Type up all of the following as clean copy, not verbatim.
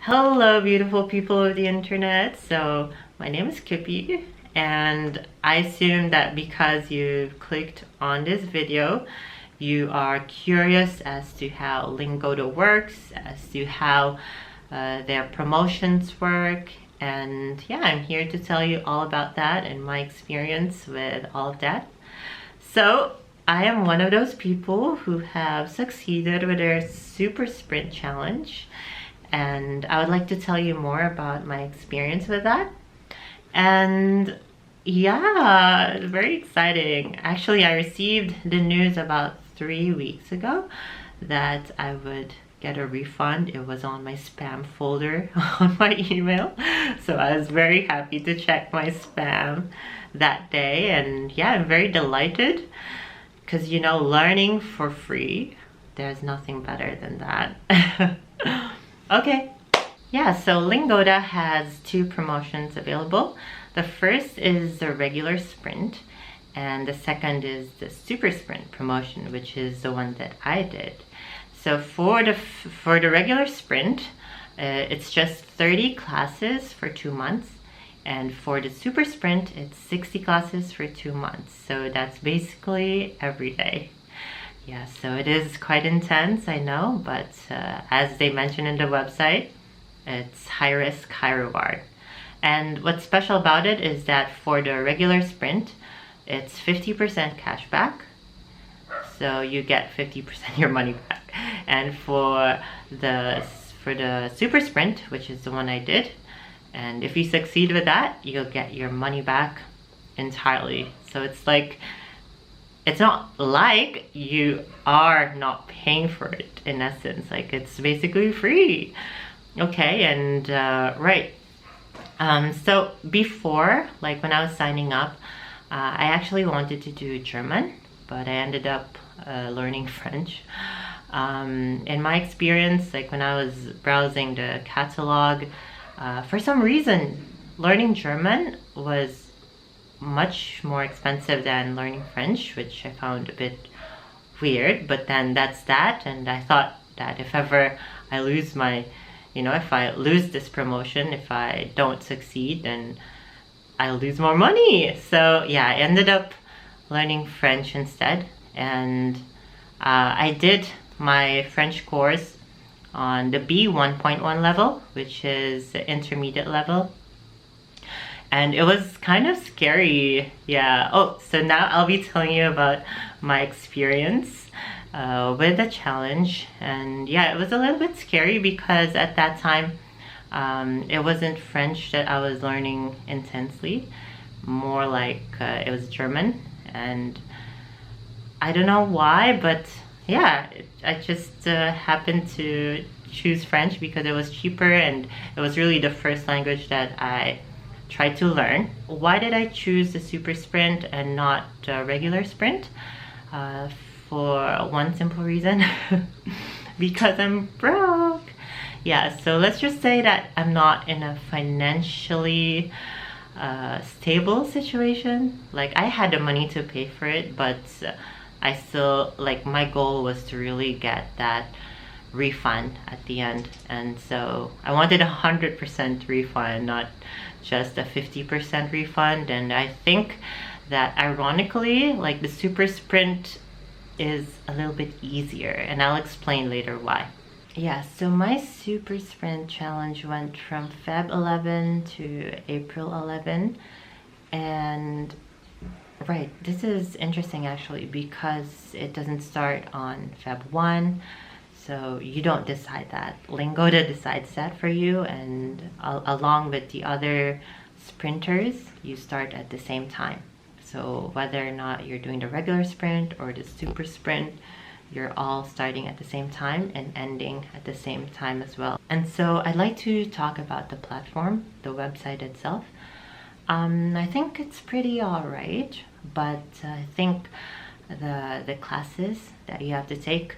Hello, beautiful people of the internet. So, my name is Kippy, and I assume that because you've clicked on this video, you are curious as to how Lingoda works, as to how their promotions work. And yeah, I'm here to tell you all about that and my experience with all of that. So, I am one of those people who have succeeded with their super sprint challenge, and I would like to tell you more about my experience with that. And yeah, very exciting. Actually, I received the news about 3 weeks ago that I would get a refund. It was on my spam folder on my email. So I was very happy to check my spam that day. And yeah, I'm very delighted because, you know, learning for free, there's nothing better than that. Okay, yeah, so Lingoda has two promotions available. The first is the regular sprint, and the second is the super sprint promotion, which is the one that I did. So for the regular sprint, it's just 30 classes for 2 months, and for the super sprint, it's 60 classes for 2 months. So that's basically every day. Yeah, so it is quite intense, I know, but as they mention in the website, it's high risk, high reward. And what's special about it is that for the regular sprint, it's 50% cash back. So you get 50% your money back. And for the super sprint, which is the one I did, and if you succeed with that, you'll get your money back entirely. So it's not like you are not paying for it in essence. Like, it's basically free. Okay, and right. So before, like when I was signing up, I actually wanted to do German, but I ended up learning French. In my experience, like when I was browsing the catalog, for some reason, learning German was much more expensive than learning French, which I found a bit weird. But then that's that, and I thought that if ever I lose my, if I lose this promotion, if I don't succeed, then I'll lose more money. So yeah, I ended up learning French instead, and I did my French course on the B1.1 level, which is the intermediate level. And it was kind of scary, yeah. Oh, so now I'll be telling you about my experience with the challenge. And yeah, it was a little bit scary because at that time, it wasn't French that I was learning intensely. More like it was German. And I don't know why, but yeah, I just happened to choose French because it was cheaper and it was really the first language that I tried to learn. Why did I choose the super sprint and not regular sprint? For one simple reason, because I'm broke. Yeah, so let's just say that I'm not in a financially stable situation. Like, I had the money to pay for it, but I still, like, my goal was to really get that refund at the end, and so I wanted 100% refund, not just a 50% refund. And I think that ironically, like, the super sprint is a little bit easier, and I'll explain later why. Yeah, so my super sprint challenge went from Feb 11 to April 11, and right, this is interesting actually because it doesn't start on Feb 1. So you don't decide that. Lingoda decides that for you, and along with the other sprinters, you start at the same time. So whether or not you're doing the regular sprint or the super sprint, you're all starting at the same time and ending at the same time as well. And so I'd like to talk about the platform, the website itself. I think it's pretty alright, but I think the classes that you have to take,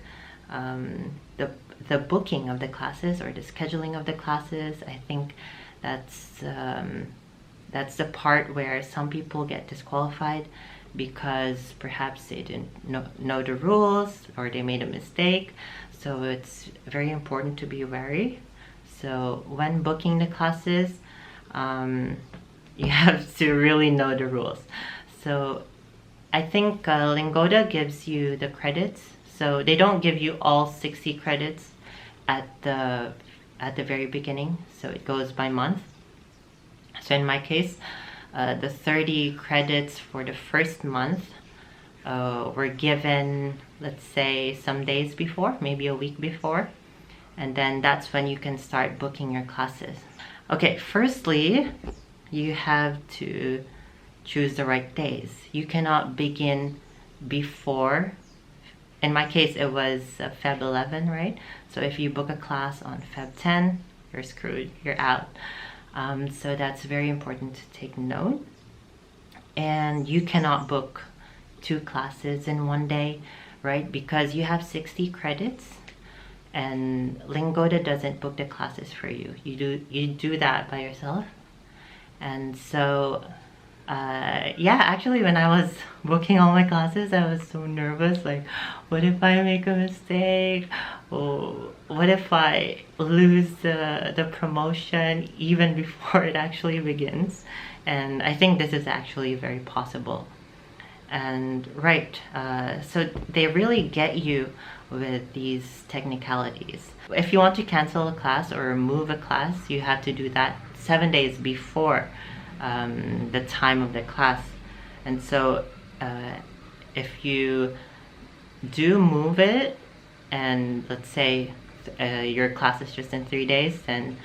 the booking of the classes or the scheduling of the classes, I think that's the part where some people get disqualified because perhaps they didn't know the rules or they made a mistake. So it's very important to be wary. So when booking the classes, you have to really know the rules. So I think Lingoda gives you the credits. So they don't give you all 60 credits at the very beginning. So it goes by month. So in my case, the 30 credits for the first month were given, let's say, some days before, maybe a week before. And then that's when you can start booking your classes. Okay, firstly, you have to choose the right days. You cannot begin before. In my case, it was Feb 11, right? So if you book a class on Feb 10, you're screwed, you're out. So that's very important to take note. And you cannot book 2 classes in one day, right? Because you have 60 credits and Lingoda doesn't book the classes for you. You do that by yourself. And so yeah, actually when I was booking all my classes, I was so nervous, like, what if I make a mistake? Oh, what if I lose the promotion even before it actually begins? And I think this is actually very possible. And right, so they really get you with these technicalities. If you want to cancel a class or move a class, you have to do that 7 days before the time of the class. And so if you do move it, and let's say your class is just in 3 days, then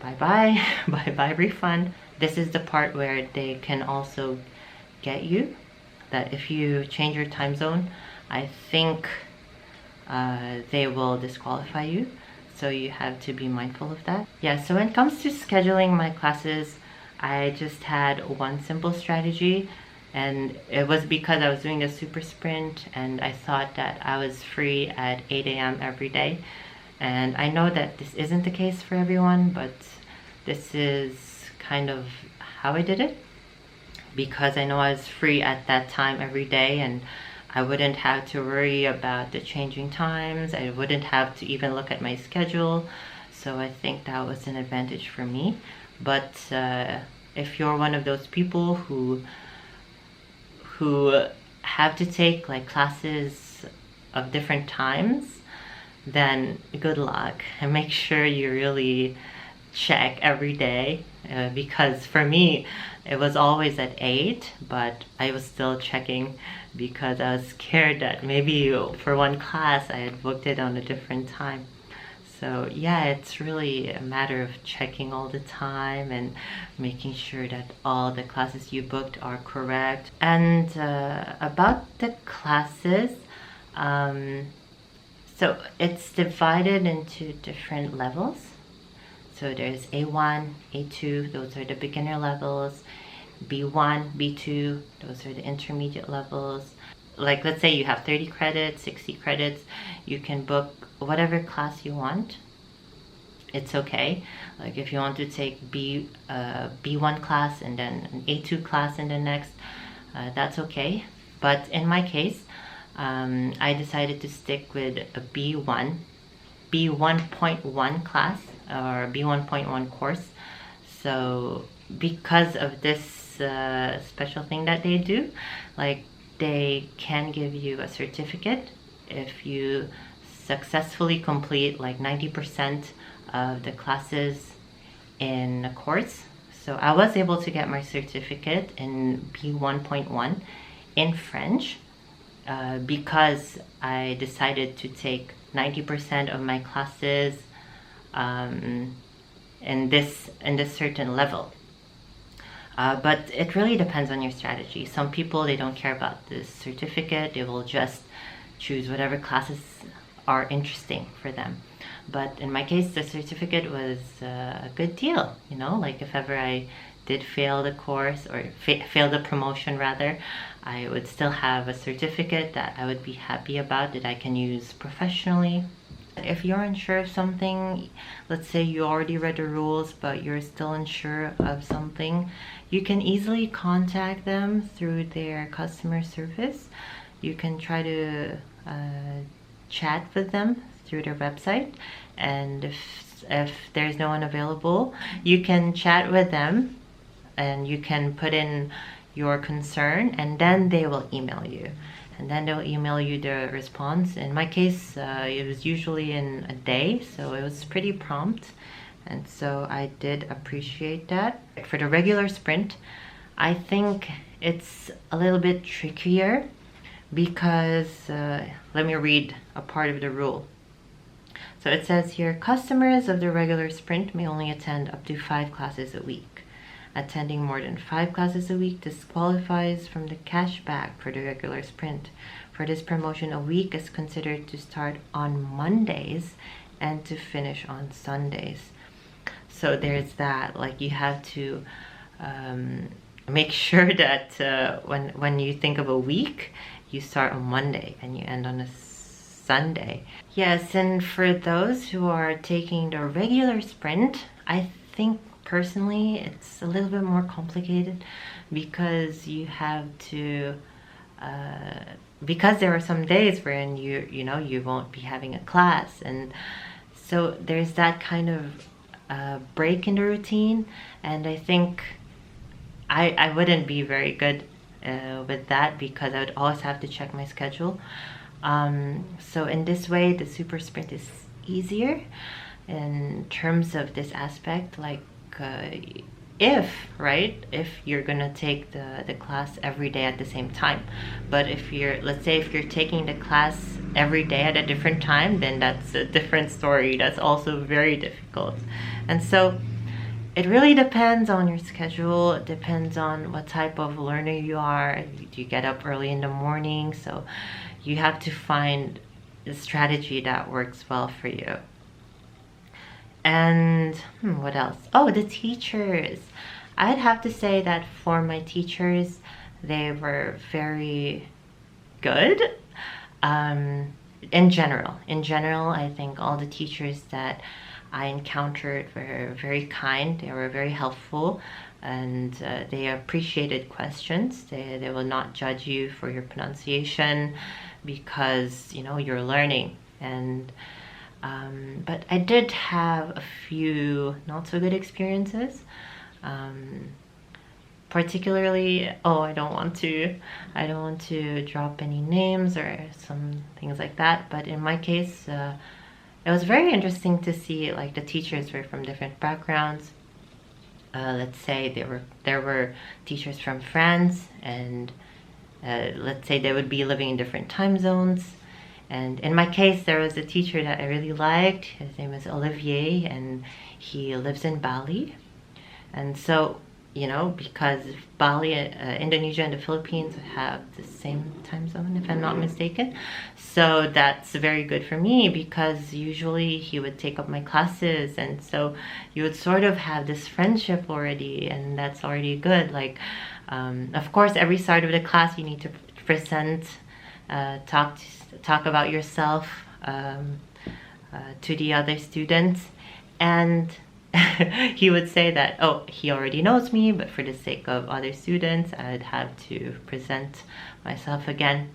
bye-bye, bye-bye refund. This is the part where they can also get you, that if you change your time zone, I think they will disqualify you. So you have to be mindful of that. Yeah, so when it comes to scheduling my classes, I just had one simple strategy, and it was because I was doing a super sprint and I thought that I was free at 8 a.m. every day. And I know that this isn't the case for everyone, but this is kind of how I did it, because I know I was free at that time every day and I wouldn't have to worry about the changing times. I wouldn't have to even look at my schedule. So I think that was an advantage for me. But if you're one of those people who have to take like classes of different times, then good luck, and make sure you really check every day, because for me it was always at 8, but I was still checking because I was scared that maybe for one class I had booked it on a different time. So yeah, it's really a matter of checking all the time and making sure that all the classes you booked are correct. And about the classes, so it's divided into different levels. So there's A1, A2, those are the beginner levels. B1, B2, those are the intermediate levels. Like let's say you have 30 credits, 60 credits, you can book whatever class you want. It's okay. Like if you want to take B1 class and then an A2 class in the next, that's okay. But in my case, I decided to stick with a B1.1 class or B1.1 course. So because of this special thing that they do, like they can give you a certificate if you successfully complete like 90% of the classes in a course. So I was able to get my certificate in B1.1 in French because I decided to take 90% of my classes in this certain level. But it really depends on your strategy. Some people, they don't care about this certificate. They will just choose whatever classes are interesting for them. But in my case, the certificate was a good deal. You know, like if ever I did fail the course or fail the promotion rather, I would still have a certificate that I would be happy about, that I can use professionally. If you're unsure of something, let's say you already read the rules but you're still unsure of something, you can easily contact them through their customer service. You can try to chat with them through their website, and if if there's no one available, you can chat with them and you can put in your concern, and then they will email you. And then they'll email you the response. In my case, it was usually in a day, so it was pretty prompt. And so I did appreciate that. For the regular sprint, I think it's a little bit trickier because, let me read a part of the rule. So it says here, customers of the regular sprint may only attend up to 5 classes a week. Attending more than 5 classes a week disqualifies from the cashback for the regular sprint. For this promotion, a week is considered to start on Mondays and to finish on Sundays. So there's that, like you have to make sure that when you think of a week, you start on Monday and you end on a Sunday. Yes, and for those who are taking the regular sprint, I think personally it's a little bit more complicated because you have to because there are some days wherein you know you won't be having a class, and so there's that kind of break in the routine, and I think I wouldn't be very good with that because I would always have to check my schedule. So in this way the super sprint is easier in terms of this aspect, like if you're gonna take the class every day at the same time. But if you're, let's say if you're taking the class every day at a different time, then that's a different story. That's also very difficult. And so it really depends on your schedule. It depends on what type of learner you are. Do you get up early in the morning? So you have to find a strategy that works well for you. And what else? Oh, the teachers. I'd have to say that for my teachers, they were very good. In general, I think all the teachers that I encountered were very kind. They were very helpful, and they appreciated questions. They will not judge you for your pronunciation because you know you're learning. And but I did have a few not so good experiences. Particularly, I don't want to drop any names or some things like that, but in my case it was very interesting to see like the teachers were from different backgrounds. Let's say there were teachers from France, and let's say they would be living in different time zones. And in my case, there was a teacher that I really liked. His name is Olivier, and he lives in Bali. And so, you know, because Bali, Indonesia and the Philippines have the same time zone, if I'm not mistaken. So that's very good for me because usually he would take up my classes. And so you would sort of have this friendship already, and that's already good. Like, of course, every start of the class, you need to present, talk about yourself to the other students. And he would say that, he already knows me, but for the sake of other students, I'd have to present myself again.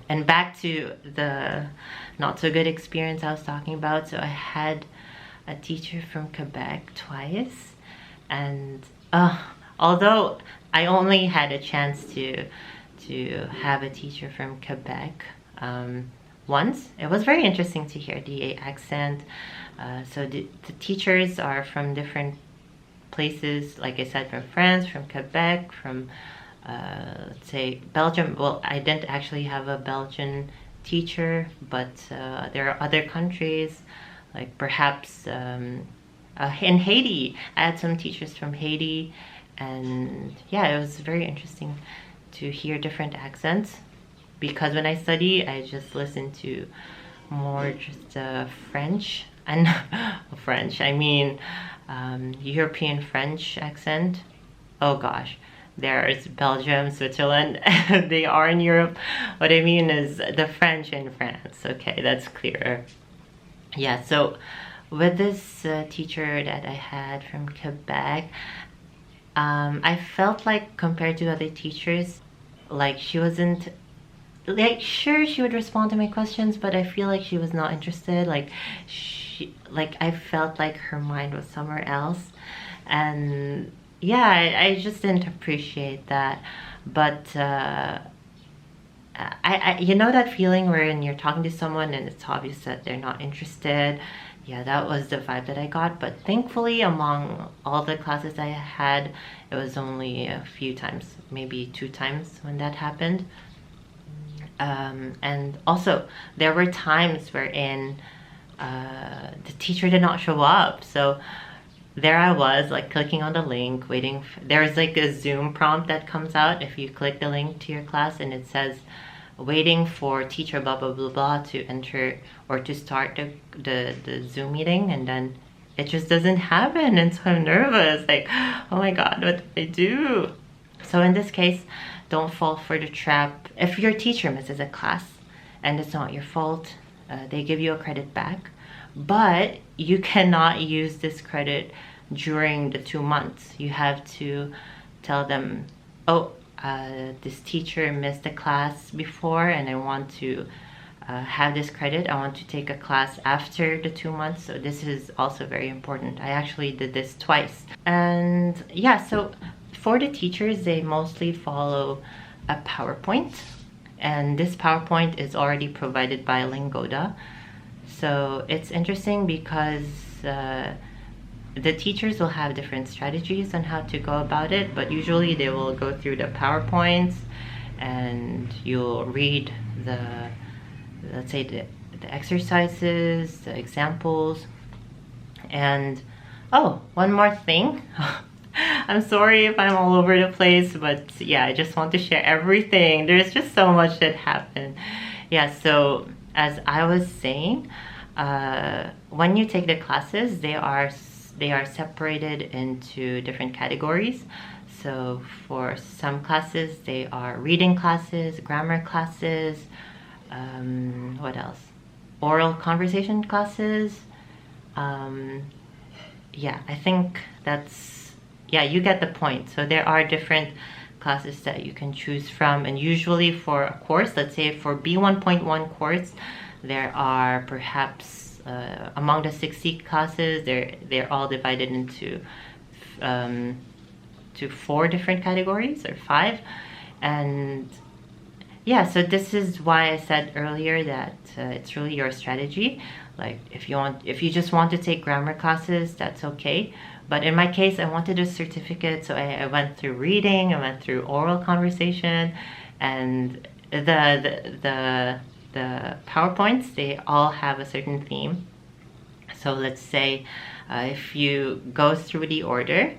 And back to the not so good experience I was talking about. So I had a teacher from Quebec twice, and although I only had a chance to have a teacher from Quebec once, it was very interesting to hear the accent. So the teachers are from different places, like I said, from France, from Quebec, from let's say Belgium. Well, I didn't actually have a Belgian teacher, but there are other countries, like perhaps in Haiti. I had some teachers from Haiti, and yeah, it was very interesting to hear different accents, because when I study, I just listen to more just French, and French, I mean European French accent. Oh gosh, there's Belgium, Switzerland, they are in Europe. What I mean is the French in France. Okay, that's clearer. Yeah, so with this teacher that I had from Quebec, I felt like compared to other teachers, like she wasn't, like, sure, she would respond to my questions, but I feel like she was not interested. Like I felt like her mind was somewhere else. And yeah, I just didn't appreciate that. But you know that feeling wherein you're talking to someone and it's obvious that they're not interested. Yeah, that was the vibe that I got. But thankfully, among all the classes I had, it was only a few times, maybe 2 times when that happened. And also, there were times wherein the teacher did not show up. So there I was, like, clicking on the link, waiting. There's like a Zoom prompt that comes out if you click the link to your class, and it says, waiting for teacher blah blah blah blah to enter or to start the Zoom meeting, and then it just doesn't happen. And so I'm nervous, like, oh my god, what do I do? So in this case, don't fall for the trap. If your teacher misses a class and it's not your fault, they give you a credit back, but you cannot use this credit during the 2 months. You have to tell them, oh, this teacher missed a class before and I want to have this credit. I want to take a class after the 2 months. So this is also very important. I actually did this twice. And yeah, so for the teachers, they mostly follow a PowerPoint, and this PowerPoint is already provided by Lingoda. So it's interesting because the teachers will have different strategies on how to go about it, but usually they will go through the PowerPoints and you'll read let's say the exercises, the examples. And oh, one more thing. I'm sorry if I'm all over the place, but yeah, I just want to share everything. There's just so much that happened. Yeah, so as I was saying, when you take the classes, they are separated into different categories. So for some classes, they are reading classes, grammar classes, what else? Oral conversation classes. Yeah, I think that's, yeah, you get the point. So there are different classes that you can choose from, and usually for a course, let's say for B1.1 course, there are perhaps among the 60 classes, they're all divided into to 4 different categories or 5. And yeah, so this is why I said earlier that it's really your strategy. Like if you just want to take grammar classes, that's okay. But in my case, I wanted a certificate, so I went through reading, I went through oral conversation, and the PowerPoints, they all have a certain theme. So let's say if you go through the order,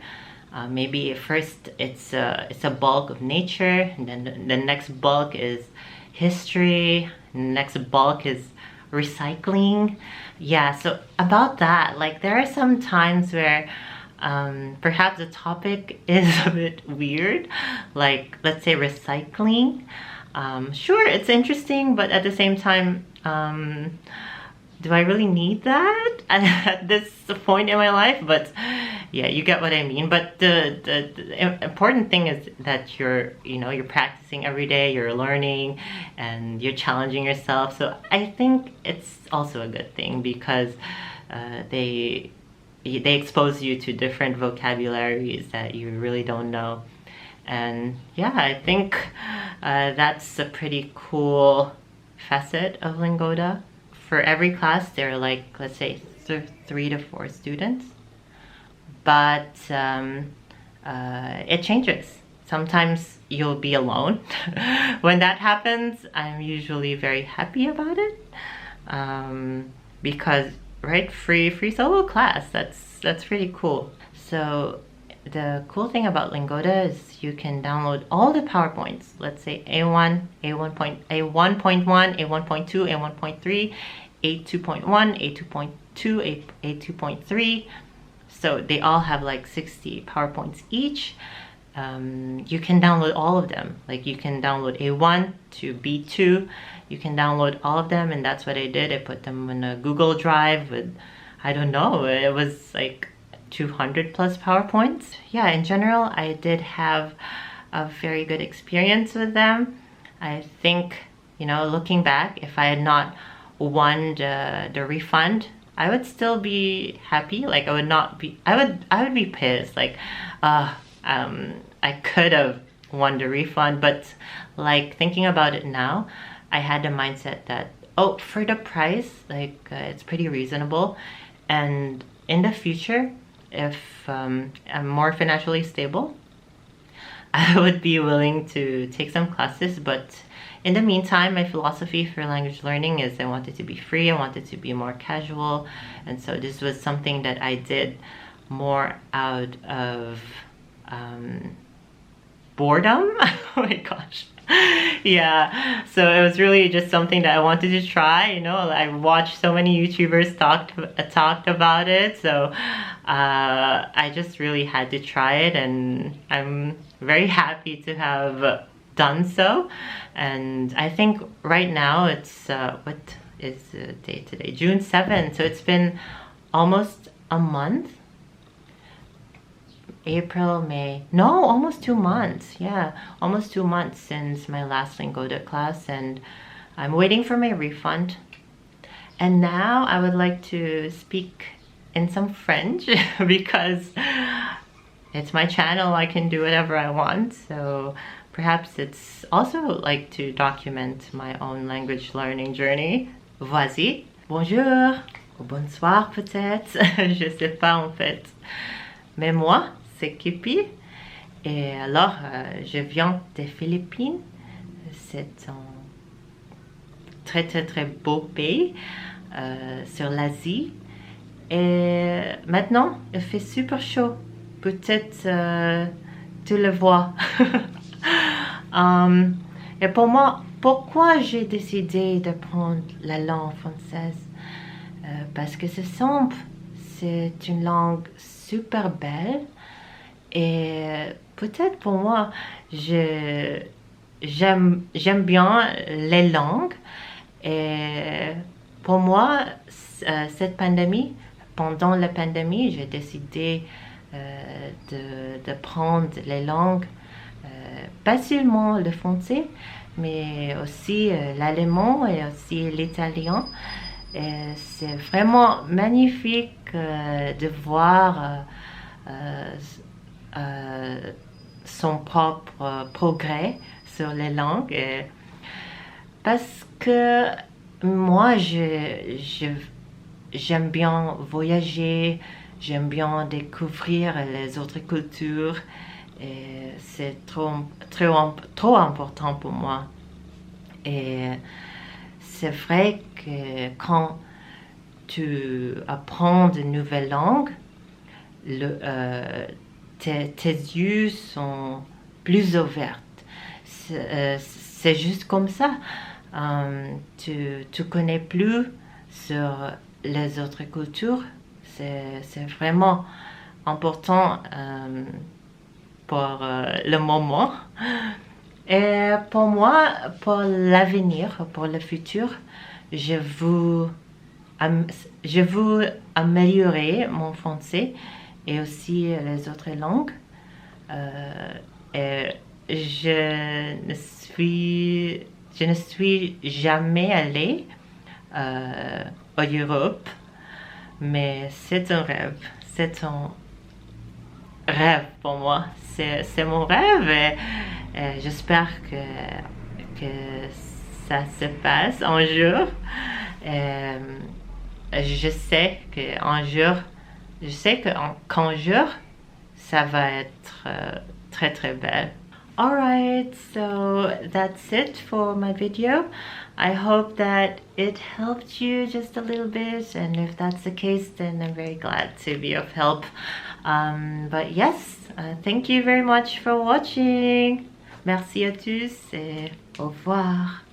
maybe first it's a bulk of nature, and then the next bulk is history, next bulk is recycling. Yeah, so about that, like there are some times where perhaps the topic is a bit weird, like let's say recycling. Sure, it's interesting, but at the same time, do I really need that at this point in my life? But yeah, you get what I mean. But the important thing is that you're practicing every day, you're learning, and you're challenging yourself. So I think it's also a good thing because they expose you to different vocabularies that you really don't know. And yeah, I think that's a pretty cool facet of Lingoda. For every class, there are like, let's say, 3 to 4 students. But it changes. Sometimes you'll be alone. When that happens, I'm usually very happy about it. Because, right, free solo class, that's pretty cool. So the cool thing about Lingoda is you can download all the PowerPoints. Let's say A1, A1.1, A1.2, A1.3, A2.1, A2.2, A2.3. So they all have like 60 PowerPoints each. You can download all of them. Like you can download A1 to B2. You can download all of them, and that's what I did. I put them in a Google Drive with, I don't know, it was like 200 plus PowerPoints. Yeah, in general, I did have a very good experience with them. I think, looking back, if I had not won the refund, I would still be happy. Like I would not be, I would be pissed. Like, I could have won the refund, but like thinking about it now, I had the mindset that, oh, for the price, like it's pretty reasonable. And in the future, if I'm more financially stable, I would be willing to take some classes. But in the meantime, my philosophy for language learning is I want it to be free, I want it to be more casual. And so this was something that I did more out of boredom. Oh my gosh. Yeah, so it was really just something that I wanted to try. You know, I watched so many YouTubers talked about it, so I just really had to try it, and I'm very happy to have done so. And I think right now it's what is the date today? June 7th, so it's been almost a month. April, May, no, almost 2 months. Yeah, almost 2 months since my last Lingoda class, and I'm waiting for my refund. And now I would like to speak in some French because it's my channel, I can do whatever I want. So perhaps it's also like to document my own language learning journey. Voici. Bonjour, ou bonsoir peut-être, je sais pas en fait. Mais moi, c'est Kipi, et alors je viens des Philippines. C'est un très beau pays sur l'Asie, et maintenant il fait super chaud. Peut-être tu le vois. Et pour moi, pourquoi j'ai décidé de prendre la langue française? Parce que c'est simple, c'est une langue super belle. Et peut-être pour moi, j'aime bien les langues. Et pour moi, cette pandémie, pendant la pandémie, j'ai décidé de prendre les langues, pas seulement le français, mais aussi l'allemand et aussi l'italien. Et c'est vraiment magnifique de voir son propre progrès sur les langues, parce que moi j'aime bien voyager, j'aime bien découvrir les autres cultures, et c'est trop important pour moi. Et c'est vrai que quand tu apprends de nouvelles langues, tes yeux sont plus ouverts. C'est juste comme ça. Tu connais plus sur les autres cultures. C'est vraiment important pour le moment. Et pour moi, pour l'avenir, pour le futur, je veux améliorer mon français et aussi les autres langues. Et je ne suis jamais allée en Europe, mais c'est un rêve. C'est un rêve pour moi. C'est mon rêve, et j'espère que ça se passe un jour. Je sais qu'un jour, qu'un jour, ça va être très belle. Alright, so that's it for my video. I hope that it helped you just a little bit, and if that's the case, then I'm very glad to be of help. But yes, thank you very much for watching. Merci à tous et au revoir.